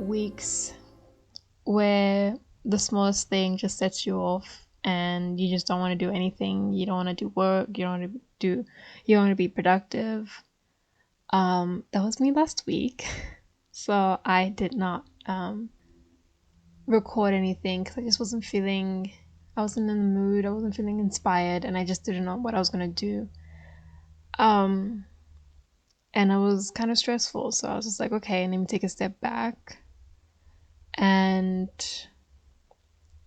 weeks where the smallest thing just sets you off and you just don't want to do anything. You don't want to do work. You don't want to be productive. That was me last week. So I did not record anything because I just I wasn't in the mood. I wasn't feeling inspired, and I just didn't know what I was going to do. And it was kind of stressful. So I was just like, okay, let me take a step back and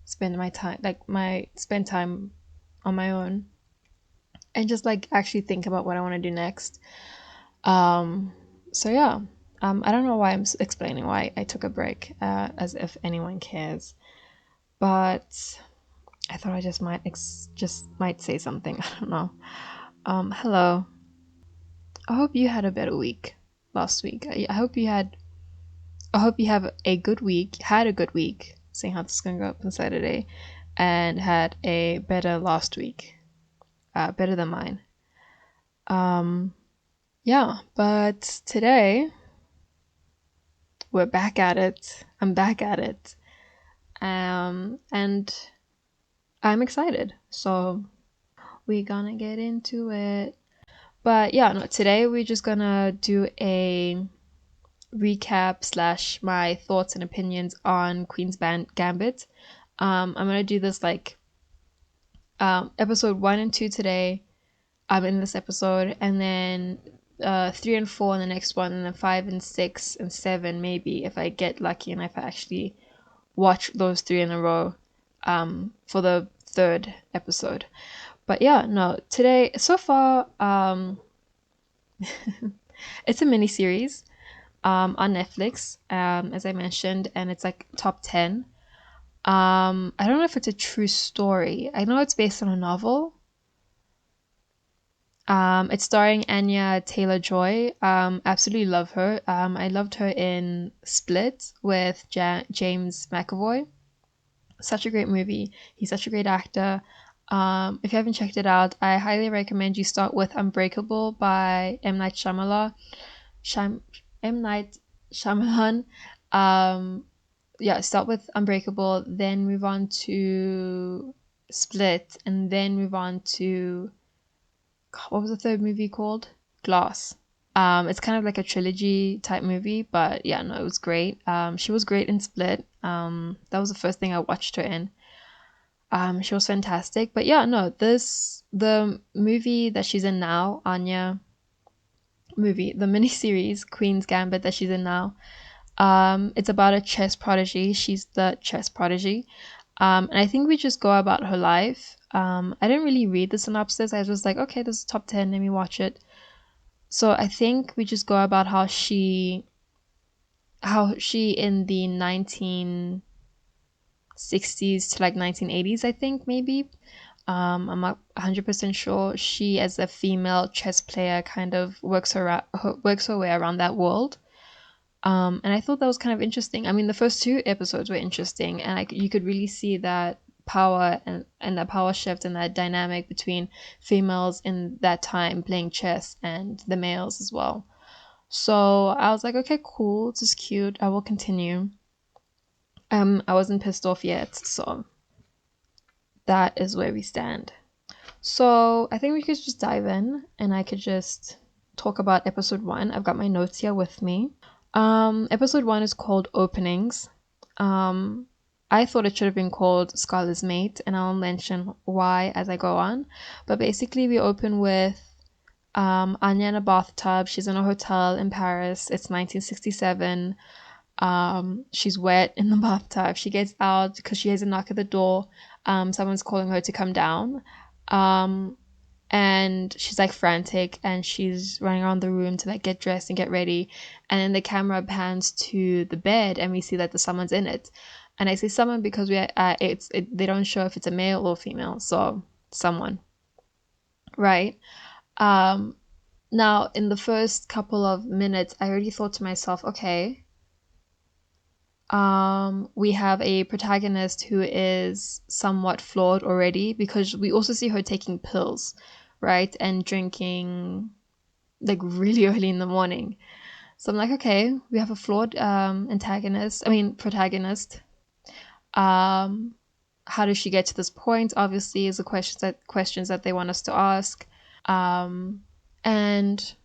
spend time on my own and just like actually think about what I want to do next. So yeah, I don't know why I'm explaining why I took a break, as if anyone cares, but I thought I just might say something. I don't know. Hello. I hope you had a better week last week. I hope you have a good week. Had a good week, seeing how this is gonna go up on Saturday, and had a better last week. Better than mine. Yeah, but today we're back at it. I'm back at it. And I'm excited. So we're gonna get into it. But yeah, no, today we're just gonna do a recap / my thoughts and opinions on Queen's Gambit. I'm gonna do this like episode 1 and 2 today. In this episode, and then 3 and 4 in the next one, and then 5 and 6 and 7 maybe if I get lucky and if I actually watch those 3 in a row for the third episode. But yeah, no, today so far it's a miniseries on Netflix, as I mentioned, and it's like top 10. I don't know if it's a true story. I know it's based on a novel. It's starring Anya Taylor-Joy. Absolutely love her. I loved her in Split with James McAvoy. Such a great movie. He's such a great actor. If you haven't checked it out, I highly recommend you start with Unbreakable by M. Night Shyamalan. M. Night Shyamalan. Yeah, start with Unbreakable, then move on to Split, and then move on to, what was the third movie called? Glass. It's kind of like a trilogy type movie, but yeah, no, it was great. She was great in Split. That was the first thing I watched her in. She was fantastic. But yeah, no, the movie that she's in now, Anya movie, the miniseries Queen's Gambit that she's in now. It's about a chess prodigy. She's the chess prodigy. And I think we just go about her life. I didn't really read the synopsis. I was just like, okay, this is top 10. Let me watch it. So I think we just go about how she in the 1960s to like 1980s, I think maybe. I'm not 100% sure. She, as a female chess player, kind of works her way around that world. And I thought that was kind of interesting. I mean, the first 2 episodes were interesting, and you could really see that power and that power shift and that dynamic between females in that time playing chess and the males as well. So I was like, okay, cool, this is cute. I will continue. I wasn't pissed off yet, so that is where we stand. So I think we could just dive in, and I could just talk about episode 1. I've got my notes here with me. Episode 1 is called Openings. I thought it should have been called Scholar's Mate, and I'll mention why as I go on. But basically, we open with Anya in a bathtub. She's in a hotel in Paris. It's 1967. She's wet in the bathtub. She gets out because she has a knock at the door. Someone's calling her to come down. And she's like frantic, and she's running around the room to like get dressed and get ready, and then the camera pans to the bed and we see that someone's in it. And I say someone because they don't show if it's a male or female, so someone, right? Now in the first couple of minutes I already thought to myself, okay, we have a protagonist who is somewhat flawed already, because we also see her taking pills, right, and drinking like really early in the morning. So I'm like, okay, we have a flawed protagonist. Um, how does she get to this point? Obviously, is the questions that they want us to ask. Um, and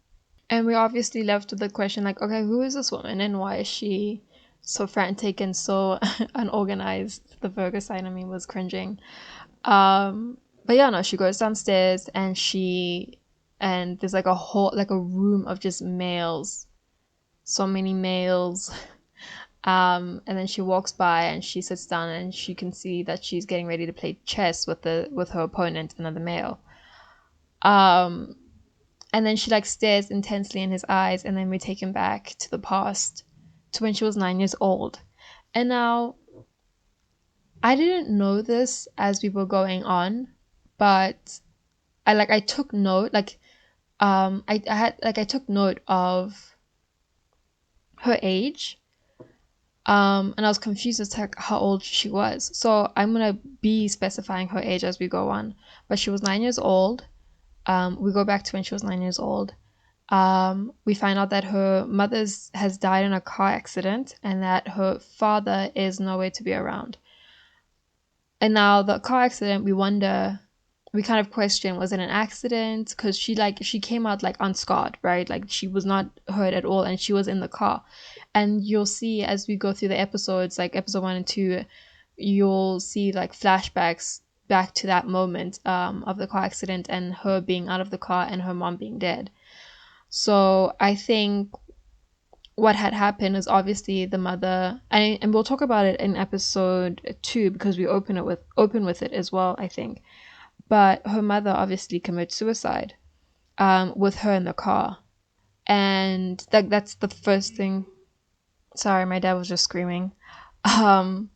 we're obviously left with the question like, okay, who is this woman and why is she so frantic and so unorganized? The Virgo sign in me was cringing. But yeah, no, she goes downstairs and there's like a room of just males, so many males. And then she walks by and she sits down and she can see that she's getting ready to play chess with her opponent, another male. Um, and then she like stares intensely in his eyes, and then we take him back to the past, to when she was 9 years old. And now I didn't know this as we were going on, but I took note I took note of her age. And I was confused as to like how old she was. So I'm gonna be specifying her age as we go on. But she was 9 years old. We go back to when she was 9 years old. We find out that her mother has died in a car accident and that her father is nowhere to be around. And now the car accident, we kind of question, was it an accident? Because she came out like unscarred, right? Like she was not hurt at all, and she was in the car. And you'll see as we go through the episodes, like episode 1 and 2, you'll see like flashbacks back to that moment of the car accident and her being out of the car and her mom being dead. So I think what had happened is obviously the mother, and we'll talk about it in episode 2 because we open with it as well, I think. But her mother obviously commits suicide with her in the car, and that's the first thing. Sorry, my dad was just screaming. Um,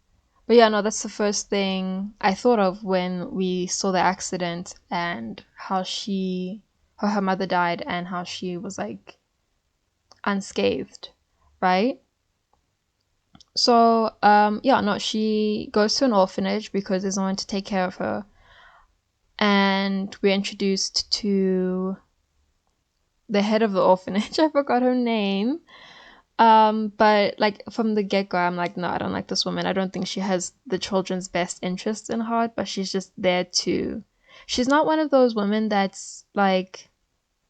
but yeah, no, that's the first thing I thought of when we saw the accident and how her mother died and how she was like unscathed, right? So, yeah, no, she goes to an orphanage because there's no one to take care of her. And we're introduced to the head of the orphanage. I forgot her name. But like from the get go, I'm like, no, I don't like this woman. I don't think she has the children's best interests in heart, but she's just there to. She's not one of those women that's like,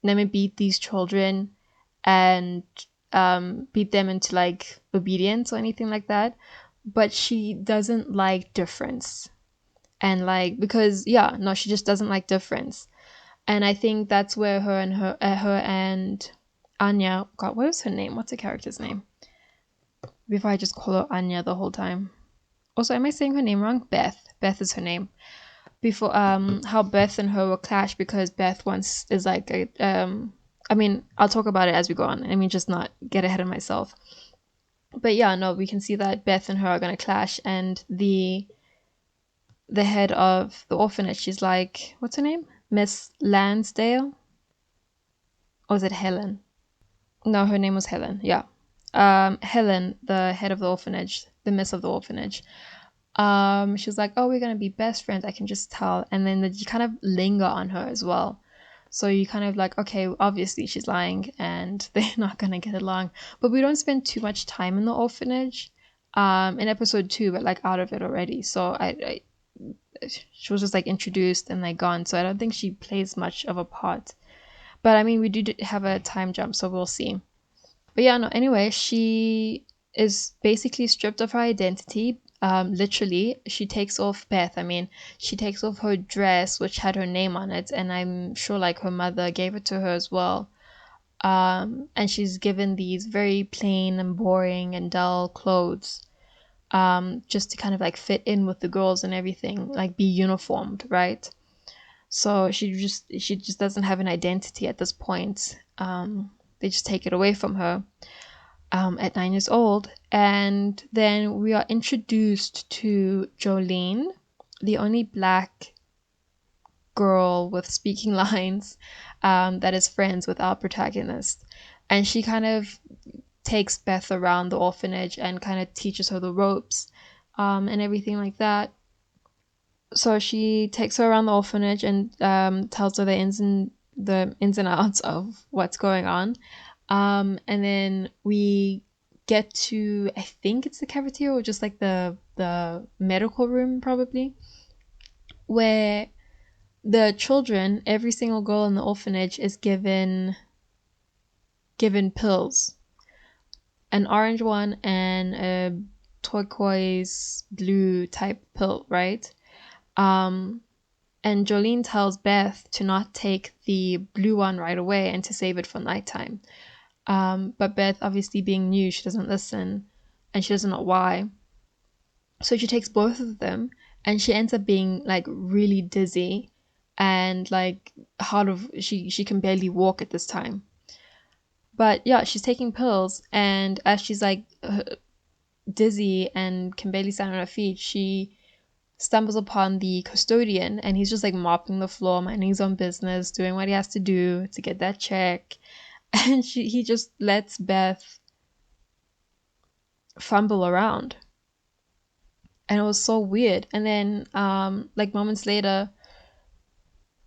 let me beat these children and beat them into like obedience or anything like that. But she doesn't like difference. And like, because yeah, no, she just doesn't like difference. And I think that's where her and Anya, God, what is her name? What's the character's name? Before I just call her Anya the whole time. Also, am I saying her name wrong? Beth. Beth is her name. Before how Beth and her will clash because Beth once is like a I mean, I'll talk about it as we go on. I mean, just not get ahead of myself. But yeah, no, we can see that Beth and her are gonna clash, and the head of the orphanage, she's like, what's her name? Miss Lansdale? Or is it Helen? No, her name was Helen. Yeah. Helen, the head of the orphanage, the miss of the orphanage. She was like, oh, we're gonna be best friends. I can just tell. And then you kind of linger on her as well. So you kind of like, okay, obviously she's lying and they're not gonna get along. But we don't spend too much time in the orphanage. In episode 2, but like out of it already. So she was just like introduced and like gone. So I don't think she plays much of a part. But I mean, we do have a time jump, so we'll see. But yeah, no, anyway, she is basically stripped of her identity. Literally, she takes off Beth. I mean, she takes off her dress, which had her name on it, and I'm sure like her mother gave it to her as well. And she's given these very plain and boring and dull clothes, just to kind of like fit in with the girls and everything, like be uniformed, right? So she just doesn't have an identity at this point. They just take it away from her at 9 years old. And then we are introduced to Jolene, the only black girl with speaking lines that is friends with our protagonist. And she kind of takes Beth around the orphanage and kind of teaches her the ropes and everything like that. So she takes her around the orphanage and tells her the ins and outs of what's going on. And then we get to, I think it's the cafeteria or just like the medical room probably, where the children, every single girl in the orphanage is given pills, an orange one and a turquoise blue type pill, right? Um, and Jolene tells Beth to not take the blue one right away and to save it for nighttime. But Beth, obviously being new, she doesn't listen, and she doesn't know why. So she takes both of them, and she ends up being like really dizzy, and like hard of she can barely walk at this time. But yeah, she's taking pills, and as she's like dizzy and can barely stand on her feet, she stumbles upon the custodian, and he's just like mopping the floor, minding his own business, doing what he has to do to get that check. And he just lets Beth fumble around, and it was so weird. And then like moments later,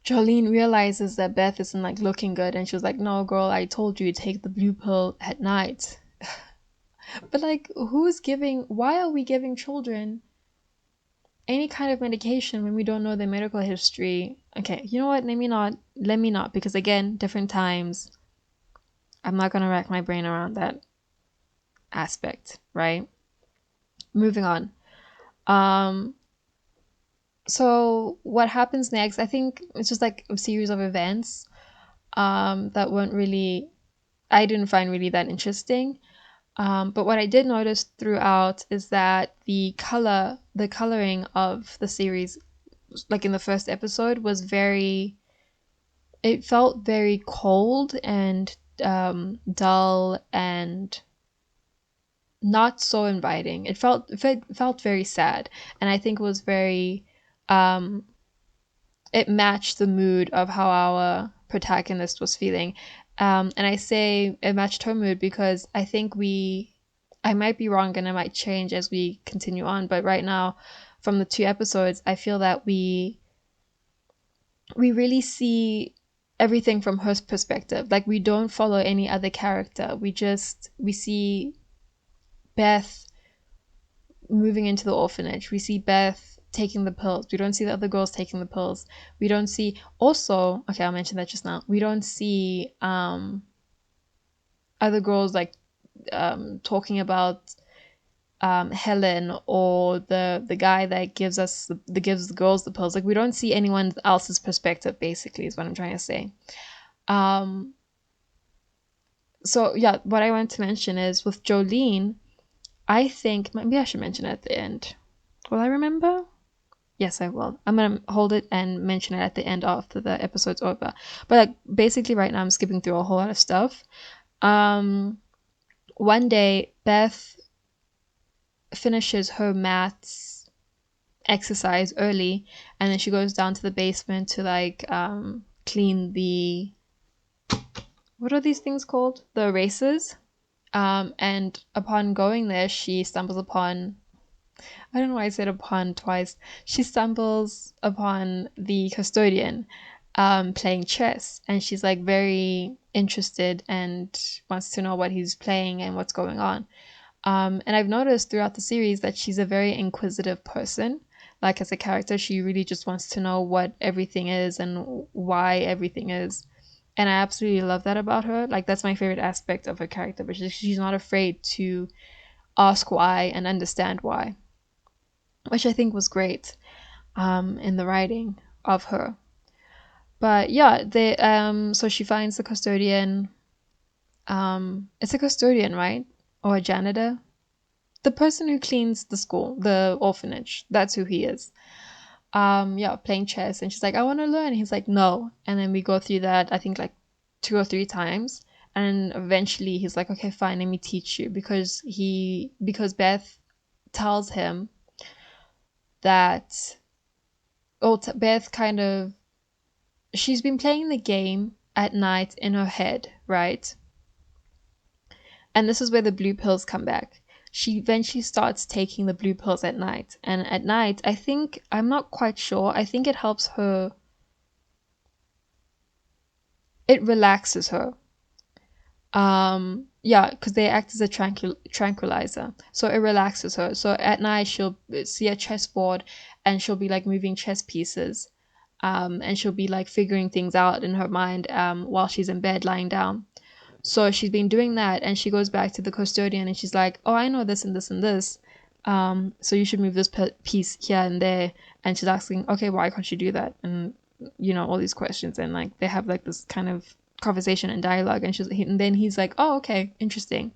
Jolene realizes that Beth isn't like looking good, and she was like, no girl, I told you, take the blue pill at night. But like, why are we giving children any kind of medication when we don't know their medical history? Okay, you know what, let me not, because again, different times, I'm not gonna rack my brain around that aspect, right? Moving on. um so what happens next, I think it's just like a series of events that weren't really, I didn't find really that interesting. But what I did notice throughout is that the coloring of the series, like in the first episode, was it felt very cold and dull and not so inviting. It felt very sad, and I think it was very um, it matched the mood of how our protagonist was feeling. And I say it matched her mood because I might be wrong and it might change as we continue on, but right now, from the two episodes, I feel that we really see everything from her perspective. Like, we don't follow any other character. We see Beth moving into the orphanage. We see Beth taking the pills. We don't see the other girls taking the pills. We don't see, also, okay, I'll mention that just now. We don't see other girls like talking about Helen or the guy that gives the girls the pills. Like, we don't see anyone else's perspective, basically, is what I'm trying to say. Um so yeah, what I want to mention is with Jolene, I think maybe I should mention it at the end. Will I remember? Yes, I will. I'm gonna hold it and mention it at the end after the episode's over. But like, basically, right now I'm skipping through a whole lot of stuff. Um, One day, Beth finishes her maths exercise early, and then she goes down to the basement to like clean the, what are these things called? The erasers. And upon going there, she stumbles upon, I don't know why I said upon twice. She stumbles upon the custodian playing chess, and she's like very interested and wants to know what he's playing and what's going on. And I've noticed throughout the series that she's a very inquisitive person. Like, as a character, she really just wants to know what everything is and why everything is. And I absolutely love that about her. Like, that's my favorite aspect of her character, but she's not afraid to ask why and understand why, which I think was great in the writing of her. But yeah, so she finds the custodian. It's a custodian, right? Or a janitor? The person who cleans the school, the orphanage. That's who he is. Yeah, playing chess, and she's like, I want to learn. He's like, no. And then we go through that, I think like 2 or 3 times. And eventually he's like, okay, fine, let me teach you, because Beth tells him that, Beth kind of, she's been playing the game at night in her head, right? And this is where the blue pills come back. She eventually starts taking the blue pills at night. And at night, I think, I'm not quite sure, I think it helps her, it relaxes her. Yeah, because they act as a tranquilizer, so it relaxes her. So at night she'll see a chessboard, and she'll be like moving chess pieces, and she'll be like figuring things out in her mind, while she's in bed lying down. So she's been doing that, and she goes back to the custodian, and she's like, "Oh, I know this and this and this. So you should move this piece here and there." And she's asking, "Okay, why can't you do that?" And all these questions, and like they have like this kind of conversation and dialogue, and and then he's like, "Oh, okay, interesting.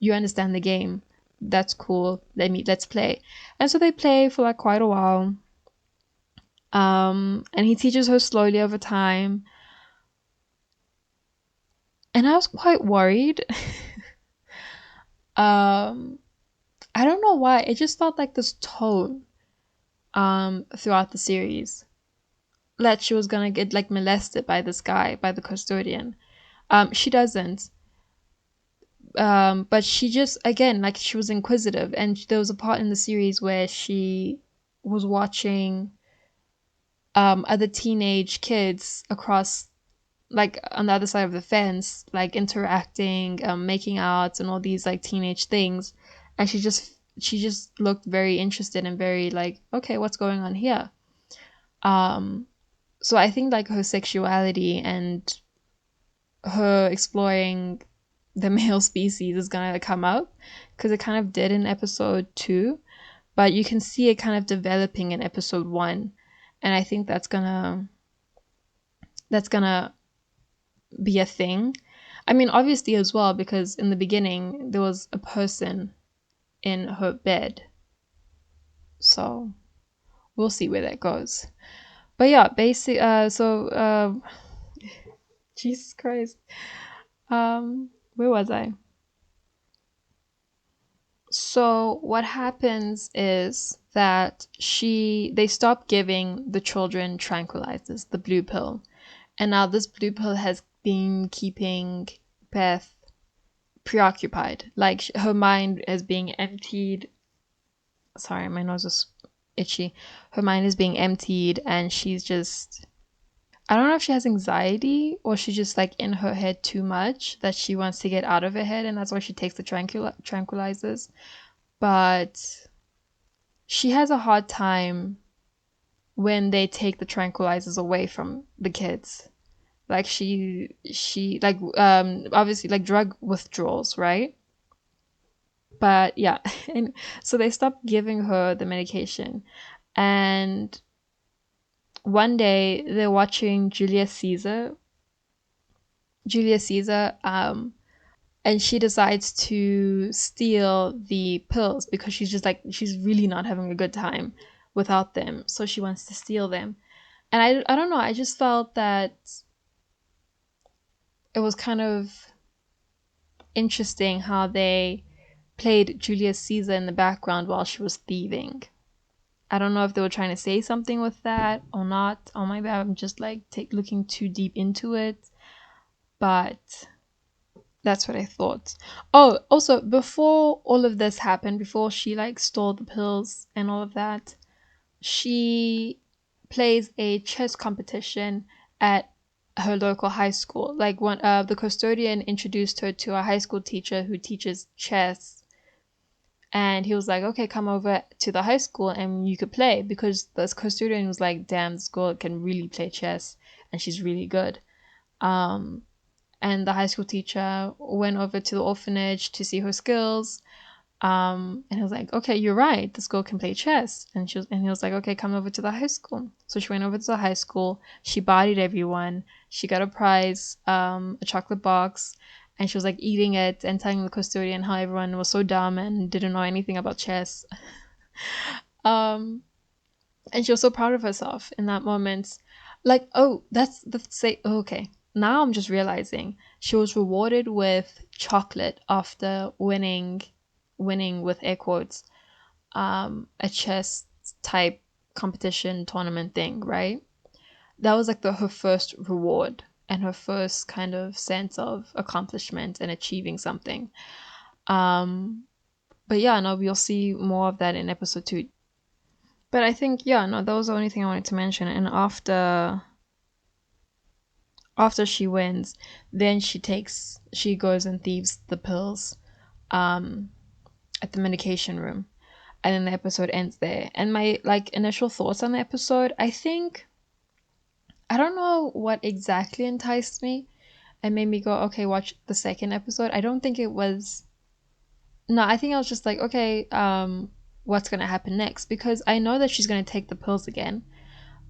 You understand the game. That's cool. Let's play." And so they play for like quite a while. And he teaches her slowly over time. And I was quite worried. um I don't know why. It just felt like this tone throughout the series that she was gonna get like molested by this guy, by the custodian. She doesn't. But she just, again, like, she was inquisitive, and there was a part in the series where she was watching other teenage kids across, like, on the other side of the fence, like interacting, making out, and all these like teenage things, and she just looked very interested and very like, okay, what's going on here? Um, so I think like her sexuality and her exploring the male species is gonna come up, because it kind of did in episode 2, but you can see it kind of developing in episode 1, and I think that's gonna be a thing. I mean, obviously as well, because in the beginning there was a person in her bed, so we'll see where that goes. But yeah, basic. Jesus Christ. Where was I? So what happens is that they stop giving the children tranquilizers, the blue pill. And now this blue pill has been keeping Beth preoccupied. Like her mind is being emptied. Sorry, my nose is itchy. Her mind is being emptied, and she's just, I don't know if she has anxiety, or she's just like in her head too much that she wants to get out of her head, and that's why she takes the tranquilizers. But she has a hard time when they take the tranquilizers away from the kids. Like she like, obviously like drug withdrawals, right? But yeah, and so they stopped giving her the medication. And one day they're watching Julius Caesar, and she decides to steal the pills because she's just like, she's really not having a good time without them, so she wants to steal them. And I don't know, I just felt that it was kind of interesting how they played Julius Caesar in the background while she was thieving. I don't know if they were trying to say something with that or not. Oh my bad, I'm just like looking too deep into it. But that's what I thought. Oh, also, before all of this happened, before she like stole the pills and all of that, she plays a chess competition at her local high school. Like, one the custodian introduced her to a high school teacher who teaches chess, and he was like, "Okay, come over to the high school and you could play," because the custodian was like, "Damn, this girl can really play chess and she's really good." Um, and the high school teacher went over to the orphanage to see her skills. And he was like, "Okay, you're right. This girl can play chess." And he was like, "Okay, come over to the high school." So she went over to the high school. She bodied everyone. She got a prize, a chocolate box, and she was like eating it and telling the custodian how everyone was so dumb and didn't know anything about chess. Um, and she was so proud of herself in that moment. Like, oh, that's the say. Oh, okay, now I'm just realizing she was rewarded with chocolate after winning with air quotes, a chess type competition tournament thing, right? That was like her first reward and her first kind of sense of accomplishment and achieving something. Um, but yeah, no, we'll see more of that in episode 2. But I think, yeah, no, that was the only thing I wanted to mention. And After she wins, then she goes and thieves the pills um at the medication room, and then the episode ends there. And my like initial thoughts on the episode, I don't know what exactly enticed me and made me go, okay, watch the second episode. I don't think it was. No, I think I was just like, okay, what's gonna happen next? Because I know that she's gonna take the pills again.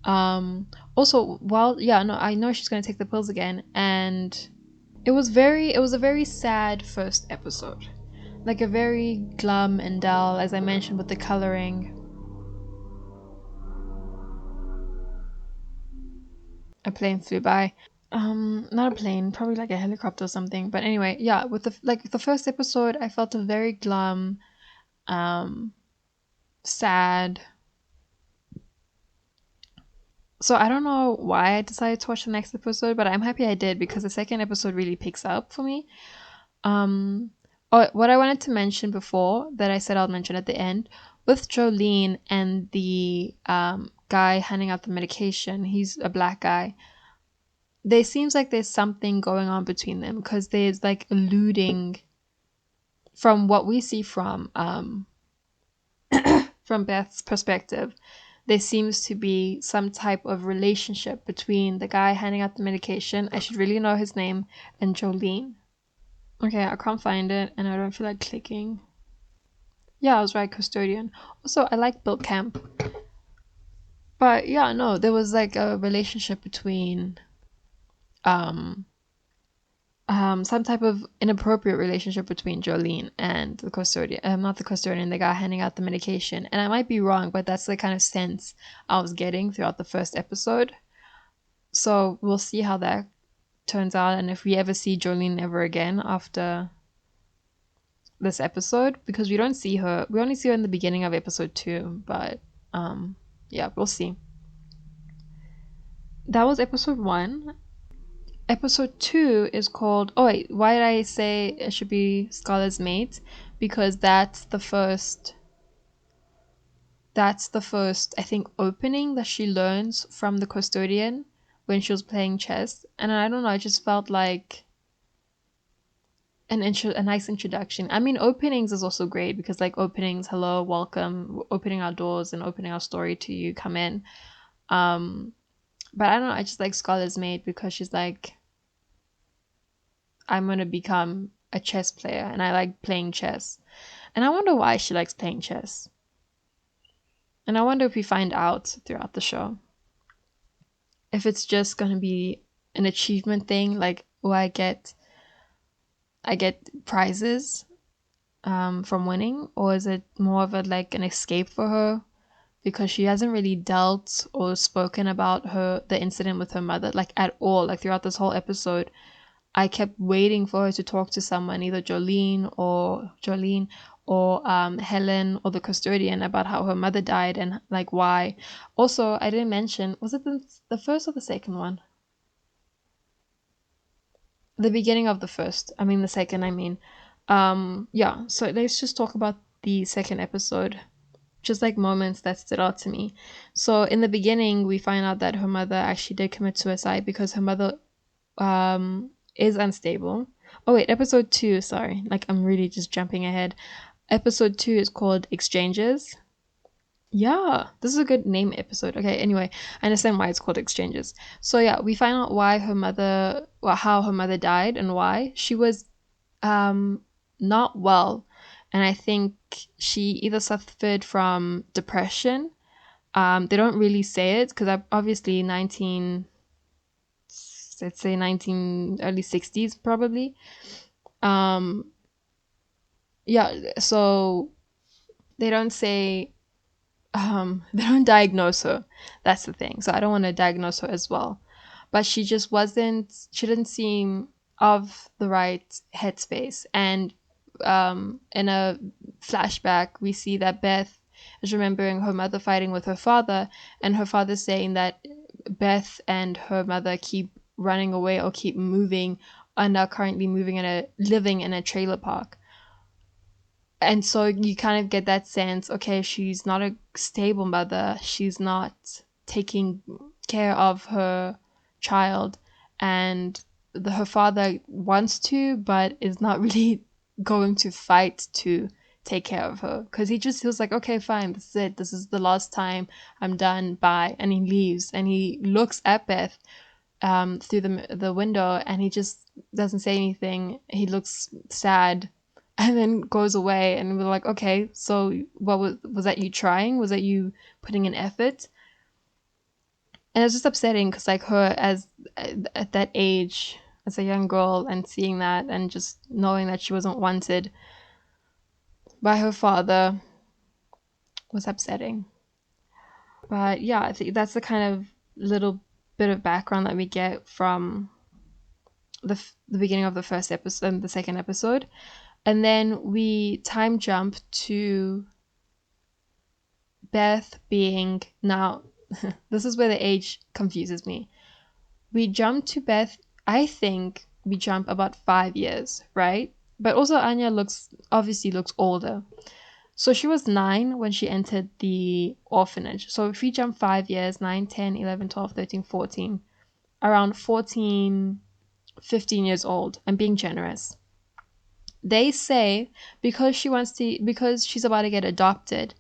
Also, well, yeah, no, I know she's gonna take the pills again, and it was a very sad first episode, like a very glum and dull, as I mentioned, with the coloring. A plane flew by. Not a plane, probably like a helicopter or something. But anyway, yeah, with the first episode, I felt a very glum, um, sad. So I don't know why I decided to watch the next episode, but I'm happy I did because the second episode really picks up for me. Um, oh, what I wanted to mention before that I said I'll mention at the end with Jolene and the guy handing out the medication. He's a black guy. There seems like there's something going on between them because there's like alluding from what we see from Beth's perspective. There seems to be some type of relationship between the guy handing out the medication. I should really know his name, and Jolene. Okay, I can't find it, and I don't feel like clicking. Yeah, I was right, custodian. Also, I like Bill Camp. But yeah, no, there was like a relationship between um some type of inappropriate relationship between Jolene and the custodian. Not the custodian, the guy handing out the medication. And I might be wrong, but that's the kind of sense I was getting throughout the first episode. So we'll see how that turns out, and if we ever see Jolene ever again after this episode, because we don't see her. We only see her in the beginning of episode 2, but yeah, we'll see. That was episode 1. Episode 2 is called, oh wait, why did I say it should be Scarlett's Mate? Because that's the first, I think, opening that she learns from the custodian when she was playing chess. And I don't know, I just felt like a nice introduction. I mean, openings is also great because like openings, hello, welcome, opening our doors and opening our story to you, come in. Um, but I don't know, I just like Scarlett's Mate because she's like, I'm gonna become a chess player and I like playing chess. And I wonder why she likes playing chess. And I wonder if we find out throughout the show. If it's just gonna be an achievement thing, like, oh, I get prizes from winning, or is it more of a like an escape for her because she hasn't really dealt or spoken about the incident with her mother like at all, like throughout this whole episode. I kept waiting for her to talk to someone, either Jolene or Helen or the custodian, about how her mother died and like why. Also, I didn't mention, was it the first or the second one? The beginning of the first. I mean the second, I mean. Yeah, so let's just talk about the second episode. Just like moments that stood out to me. So in the beginning, we find out that her mother actually did commit suicide because her mother is unstable. Oh wait, episode 2, sorry. Like I'm really just jumping ahead. Episode 2 is called Exchanges. Yeah, this is a good name episode. Okay, anyway, I understand why it's called Exchanges. So yeah, we find out how her mother died and why. She was not well, and I think she either suffered from depression. They don't really say it because obviously 19, let's say 19 early 60s probably. Um, yeah, so they don't say they don't diagnose her. That's the thing. So I don't want to diagnose her as well. But she didn't seem of the right headspace. And in a flashback, we see that Beth is remembering her mother fighting with her father, and her father saying that Beth and her mother keep running away or keep moving and are currently living in a trailer park. And so you kind of get that sense, okay, she's not a stable mother, she's not taking care of her child, and her father wants to, but is not really going to fight to take care of her, because he just feels like, okay, fine, this is it, this is the last time, I'm done, bye, and he leaves, and he looks at Beth through the window, and he just doesn't say anything. He looks sad, and then goes away. And we're like, okay, so what was that? You trying? Was that you putting in effort? And it's just upsetting because like her as at that age as a young girl, and seeing that, and just knowing that she wasn't wanted by her father was upsetting. But yeah, I think that's the kind of little bit of background that we get from the beginning of the first episode and the second episode. And then we time jump to Beth being now. This is where the age confuses me. We jump to Beth, I think we jump about 5 years, right? But also Anya obviously looks older. So she was 9 when she entered the orphanage. So if we jump 5 years, 9, 10, 11, 12, 13, 14, around 14, 15 years old, I'm being generous. They say because she's about to get adopted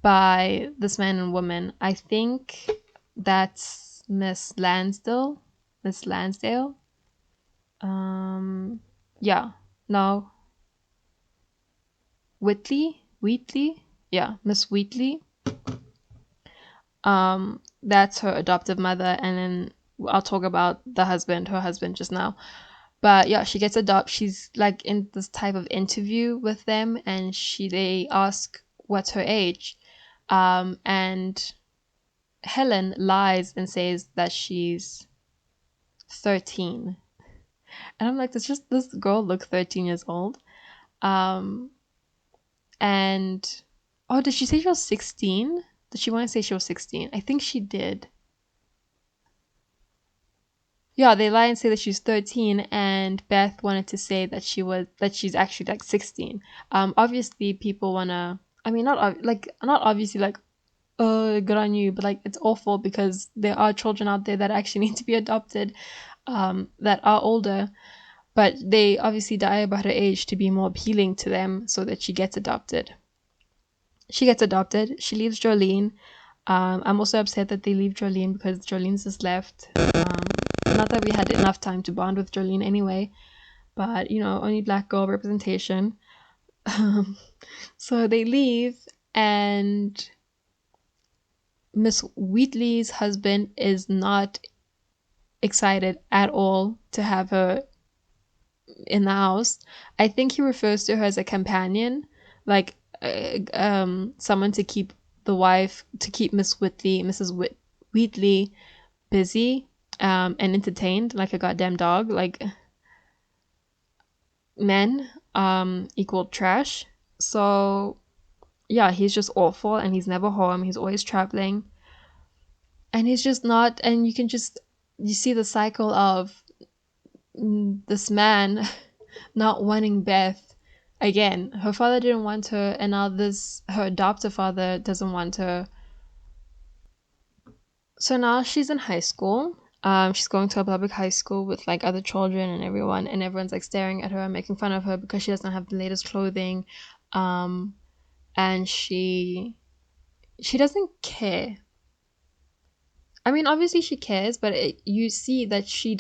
by this man and woman. I think that's Miss Lansdale. Miss Lansdale. Yeah. No. Wheatley. Yeah, Miss Wheatley. That's her adoptive mother, and then I'll talk about her husband just now. But yeah, she gets adopted. She's like in this type of interview with them, and they ask what's her age, and Helen lies and says that she's 13, and I'm like, does this girl look 13 years old? Um, and oh, did she say she was 16? Did she want to say she was 16? I think she did. Yeah, they lie and say that she's 13, and Beth wanted to say that she's actually like 16. Obviously people wanna, I mean, not obviously like, good on you, but like it's awful because there are children out there that actually need to be adopted, that are older, but they obviously die about her age to be more appealing to them, so that she gets adopted. She gets adopted. She leaves Jolene. I'm also upset that they leave Jolene because Jolene's just left. Not that we had enough time to bond with Jolene anyway, but only black girl representation. So they leave, and Miss Wheatley's husband is not excited at all to have her in the house. I think he refers to her as a companion, like someone to keep Mrs. Wheatley busy, and entertained, like a goddamn dog. Like men equal trash. So yeah, he's just awful, and he's never home. He's always traveling, and he's just not. And you see the cycle of this man not wanting Beth again. Her father didn't want her, and now her adoptive father doesn't want her. So now she's in high school. She's going to a public high school with like other children and everyone's like staring at her and making fun of her because she doesn't have the latest clothing. And she doesn't care. I mean, obviously she cares, but you see that she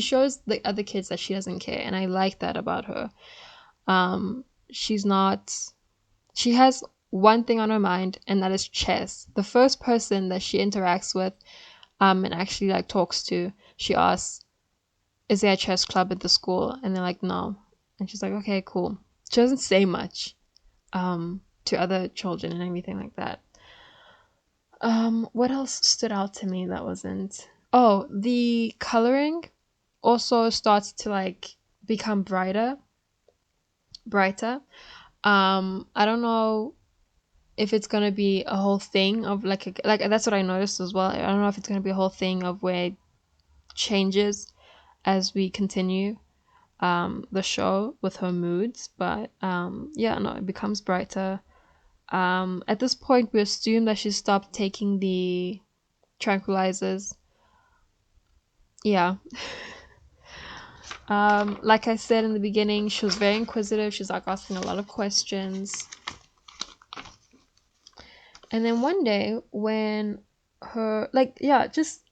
shows the other kids that she doesn't care, and I like that about her. She's not, she has one thing on her mind, and that is chess. The first person that she interacts with, and actually like talks to, she asks, is there a chess club at the school? And they're like, no. And she's like, okay, cool. She doesn't say much to other children and everything like that. What else stood out to me that wasn't? Oh, the coloring also starts to like become brighter. I don't know if it's gonna be a whole thing of like that's what I noticed as well. I don't know if it's gonna be a whole thing of where it changes as we continue the show with her moods, but yeah, no, it becomes brighter. At this point, we assume that she stopped taking the tranquilizers. Yeah. Like I said in the beginning, she was very inquisitive. She's like asking a lot of questions. And then one day when her like yeah, just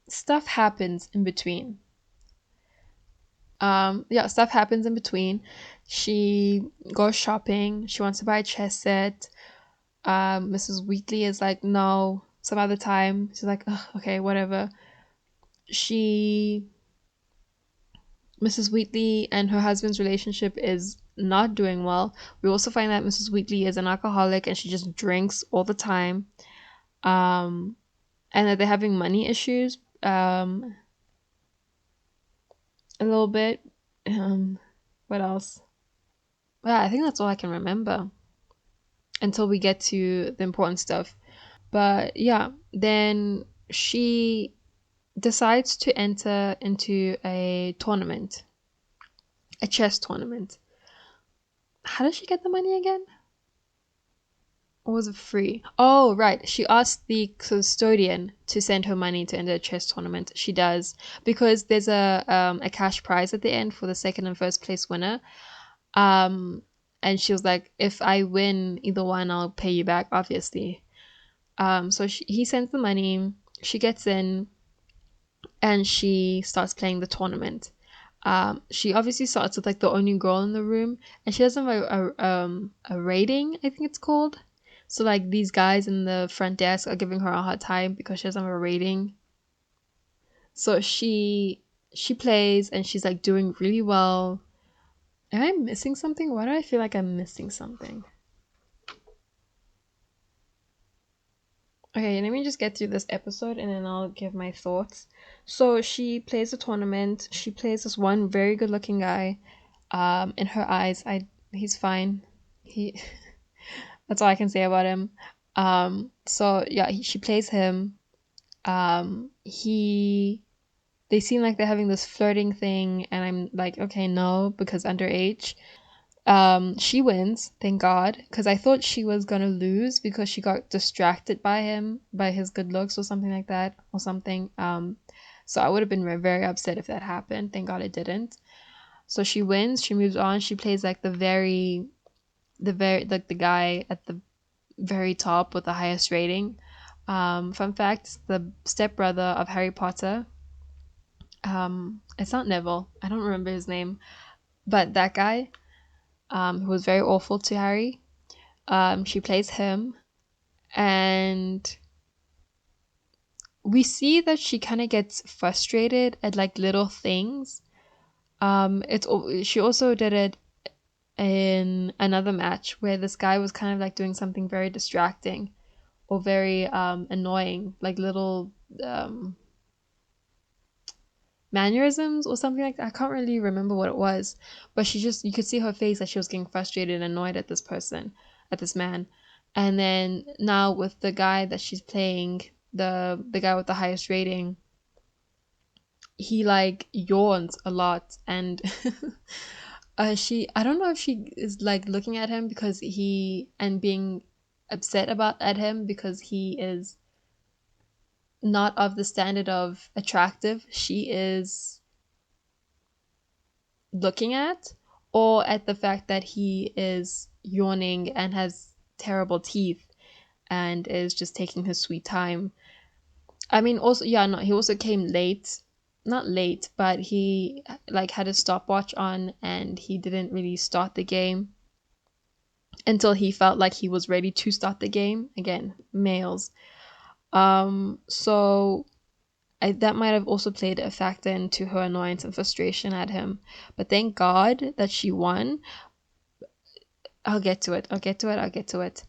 stuff happens in between. Yeah, stuff happens in between. She goes shopping. She wants to buy a chess set. Mrs. Wheatley is like, no, some other time. She's like, ugh, okay, whatever. She Mrs. Wheatley and her husband's relationship is not doing well. We also find that Mrs. Wheatley is an alcoholic and she just drinks all the time. Um, and that they're having money issues. A little bit. What else? Yeah, I think that's all I can remember until we get to the important stuff. But yeah, then she decides to enter into a tournament, a chess tournament. How does she get the money again? Or was it free? Oh, right. She asked the custodian to send her money to enter a chess tournament. She does because there's a cash prize at the end for the second and first place winner. Um, and she was like, "If I win either one, I'll pay you back." Obviously. He sends the money. She gets in, and she starts playing the tournament. She obviously starts with like the only girl in the room, and she doesn't have a rating, I think it's called. So like these guys in the front desk are giving her a hard time because she doesn't have a rating. So she plays and she's like doing really well. Am I missing something? Why do I feel like I'm missing something? Okay, let me just get through this episode and then I'll give my thoughts. So she plays a tournament. She plays this one very good looking guy. In her eyes, I he's fine. He That's all I can say about him. So yeah, she plays him. He They seem like they're having this flirting thing, and I'm like, okay, no, because underage. She wins, thank God, because I thought she was gonna lose because she got distracted by him, by his good looks or something like that, or something. So I would have been very upset if that happened. Thank God it didn't. So she wins. She moves on. She plays like like the guy at the very top with the highest rating. Fun fact: the stepbrother of Harry Potter. It's not Neville. I don't remember his name, but that guy, who was very awful to Harry. She plays him, and we see that she kind of gets frustrated at like little things. She also did it in another match where this guy was kind of like doing something very distracting or very annoying, like little um, mannerisms or something like that. I can't really remember what it was, but you could see her face that she was getting frustrated and annoyed at this person, at this man. And then now with the guy that she's playing, the guy with the highest rating, he like yawns a lot and I don't know if she is like looking at him because he and being upset about at him because he is not of the standard of attractive she is looking at, or at the fact that he is yawning and has terrible teeth and is just taking his sweet time. I mean, also, yeah, no, he also came late. Not late, but he like had a stopwatch on and he didn't really start the game until he felt like he was ready to start the game. Again, males. So that might have also played a factor into her annoyance and frustration at him. But thank God that she won. I'll get to it. I'll get to it. I'll get to it.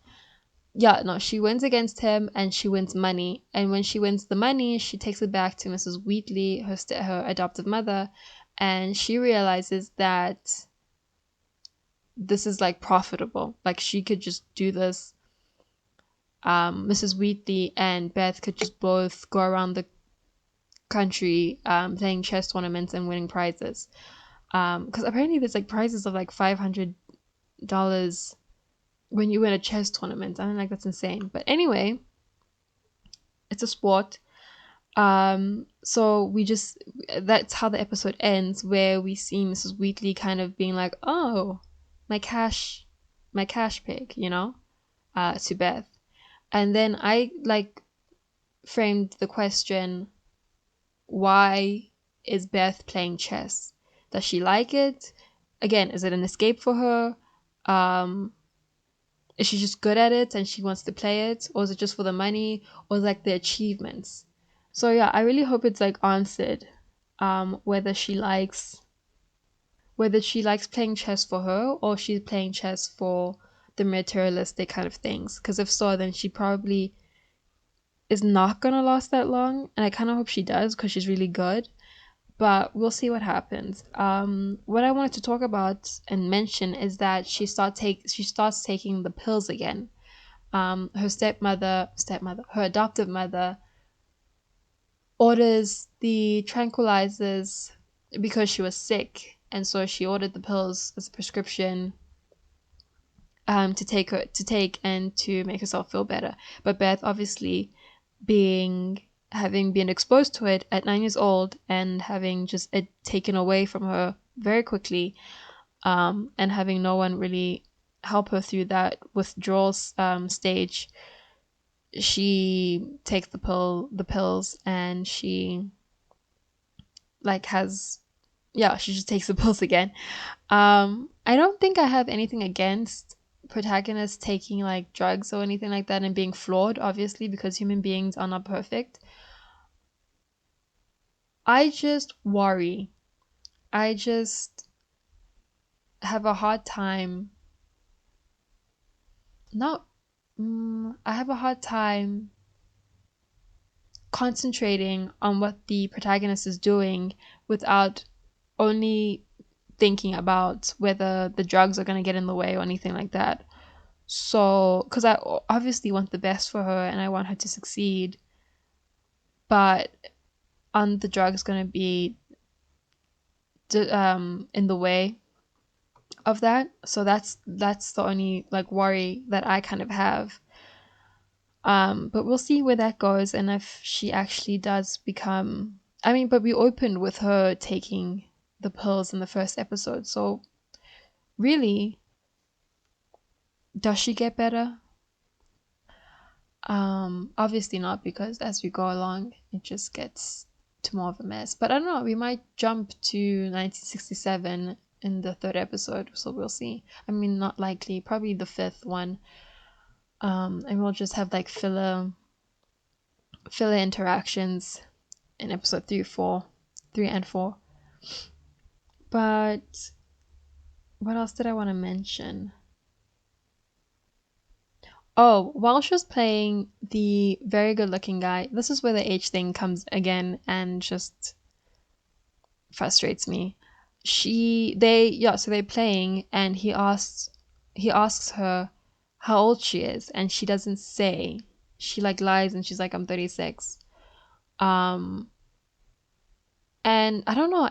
Yeah, no, she wins against him and she wins money. And when she wins the money, she takes it back to Mrs. Wheatley, her adoptive mother, and she realizes that this is like profitable. Like she could just do this. Mrs. Wheatley and Beth could just both go around the country playing chess tournaments and winning prizes. Because apparently there's like prizes of like $500 when you win a chess tournament. I mean, like that's insane. But anyway, it's a sport. So we just that's how the episode ends, where we see Mrs. Wheatley kind of being like, "Oh, my cash, my cash pig," to Beth. And then I like framed the question, why is Beth playing chess? Does she like it? Again, is it an escape for her? Um, is she just good at it and she wants to play it? Or is it just for the money? Or like the achievements? So yeah, I really hope it's like answered. Whether she likes playing chess for her or she's playing chess for the materialistic kind of things. Because if so, then she probably is not gonna last that long. And I kind of hope she does because she's really good. But we'll see what happens. What I wanted to talk about and mention is that she starts taking the pills again. Her her adoptive mother, orders the tranquilizers because she was sick, and so she ordered the pills as a prescription, to take and to make herself feel better. But Beth, obviously, having been exposed to it at 9 years old and having just it taken away from her very quickly, and having no one really help her through that withdrawal stage, she takes the pills, and she like has yeah, she just takes the pills again. I don't think I have anything against protagonists taking like drugs or anything like that and being flawed, obviously, because human beings are not perfect. I just worry. I just have a hard time. Not. I have a hard time concentrating on what the protagonist is doing without only thinking about whether the drugs are going to get in the way or anything like that. So, because I obviously want the best for her and I want her to succeed, but aren't the drugs going to be in the way of that? So that's the only like worry that I kind of have. But we'll see where that goes and if she actually does become. I mean, but we opened with her taking the pills in the first episode, so really, does she get better? Obviously not, because as we go along, it just gets to more of a mess. But I don't know, we might jump to 1967 in the third episode, so we'll see. I mean, not likely, probably the fifth one. And we'll just have like filler interactions in episode 3 and 4. But what else did I want to mention? Oh, while she was playing the very good looking guy, this is where the age thing comes again and just frustrates me. So they're playing and he asks her how old she is and she doesn't say. She like lies and she's like, I'm 36. Um and I don't know,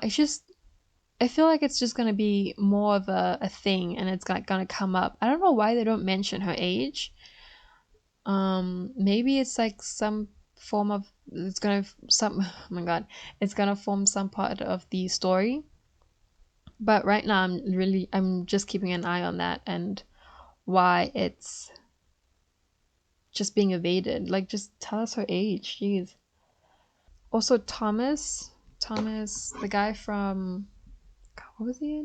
I feel like it's just gonna be more of a thing and it's gonna come up. I don't know why they don't mention her age. Maybe it's like some form of it's gonna some oh my god, it's gonna form some part of the story. But right now I'm just keeping an eye on that and why it's just being evaded. Like just tell us her age. Jeez. Also Thomas, the guy from God, what was he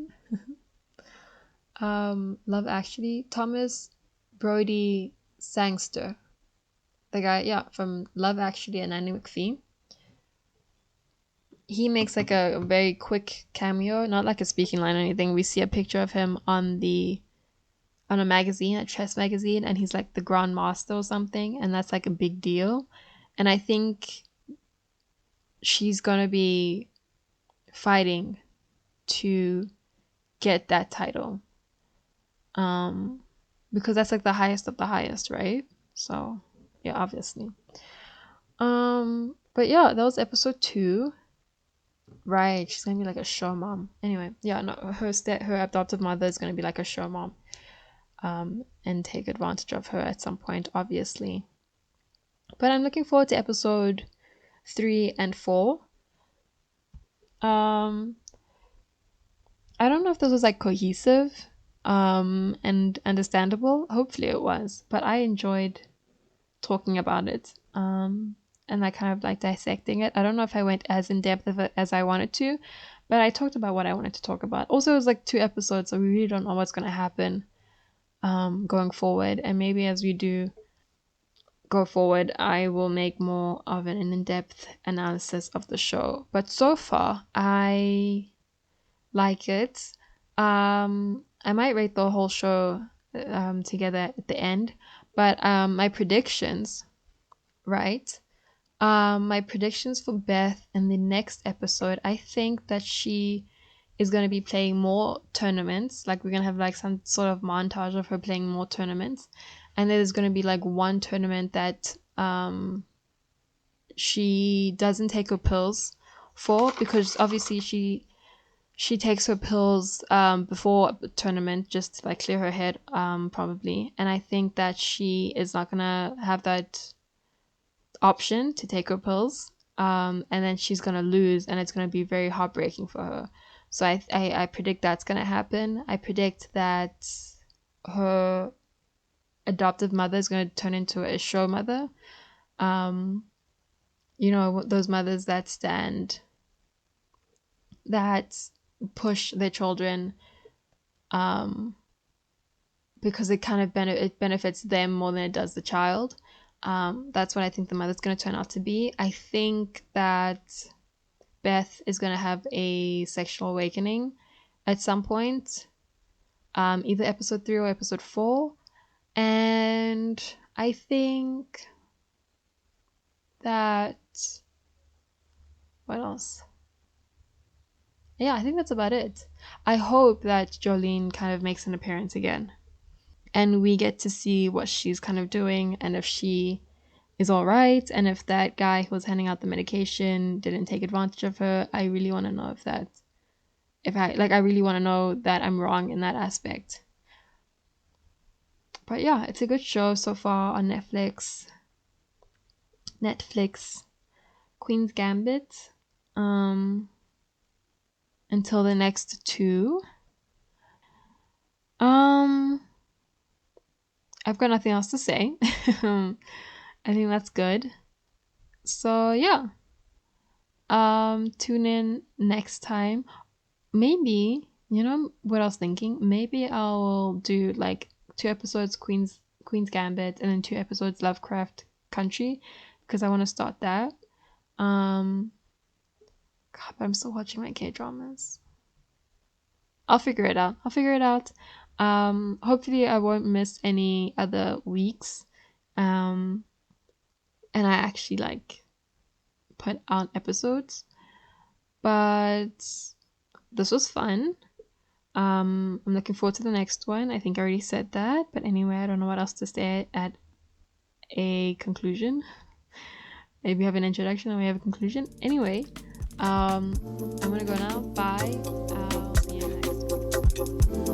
in? Love Actually. Thomas Brody Sangster. The guy, yeah, from Love Actually and Annie McPhee. He makes like a very quick cameo, not like a speaking line or anything. We see a picture of him on a magazine, a chess magazine, and he's like the Grand Master or something, and that's like a big deal. And I think she's gonna be fighting to get that title. Um because that's like the highest of the highest, right? So yeah, obviously. But yeah, that was episode 2. Right, she's gonna be like a show mom. Anyway, yeah, no, her adoptive mother is gonna be like a show mom, and take advantage of her at some point, obviously. But I'm looking forward to episode 3 and 4. Um, I don't know if this was like cohesive and understandable. Hopefully it was, but I enjoyed talking about it and like kind of like dissecting it. I don't know if I went as in depth of it as I wanted to, but I talked about what I wanted to talk about. Also, it was like 2 episodes, so we really don't know what's going to happen going forward. And maybe as we do go forward, I will make more of an in-depth analysis of the show. But so far, I like it. I might rate the whole show together at the end, but my predictions, right? My predictions for Beth in the next episode, I think that she is going to be playing more tournaments. Like we're going to have like some sort of montage of her playing more tournaments. And there's going to be like one tournament that she doesn't take her pills for, because obviously she takes her pills before a tournament just to like clear her head probably. And I think that she is not going to have that option to take her pills, and then she's gonna lose, and it's gonna be very heartbreaking for her. So I predict that's gonna happen. I predict that her adoptive mother is gonna turn into a show mother. Um, you know, those mothers that stand, that push their children, um, because it kind of it benefits them more than it does the child. That's what I think the mother's gonna turn out to be. I think that Beth is going to have a sexual awakening at some point, either episode 3 or episode 4. And I think that. What else? Yeah, I think that's about it. I hope that Jolene kind of makes an appearance again. And we get to see what she's kind of doing, and if she is all right, and if that guy who was handing out the medication didn't take advantage of her. I really want to know I really want to know that I'm wrong in that aspect. But yeah, it's a good show so far on Netflix. Queen's Gambit. Um, until the next 2. Um, I've got nothing else to say. I think that's good. So yeah. Tune in next time. Maybe, you know what I was thinking? Maybe I'll do like 2 episodes Queen's Gambit, and then 2 episodes Lovecraft Country, because I want to start that. God, but I'm still watching my K-dramas. I'll figure it out. Hopefully I won't miss any other weeks. And I actually like put out episodes. But this was fun. I'm looking forward to the next one. I think I already said that, but anyway, I don't know what else to say at a conclusion. Maybe have an introduction and we have a conclusion. Anyway, I'm gonna go now. Bye. I'll see you next.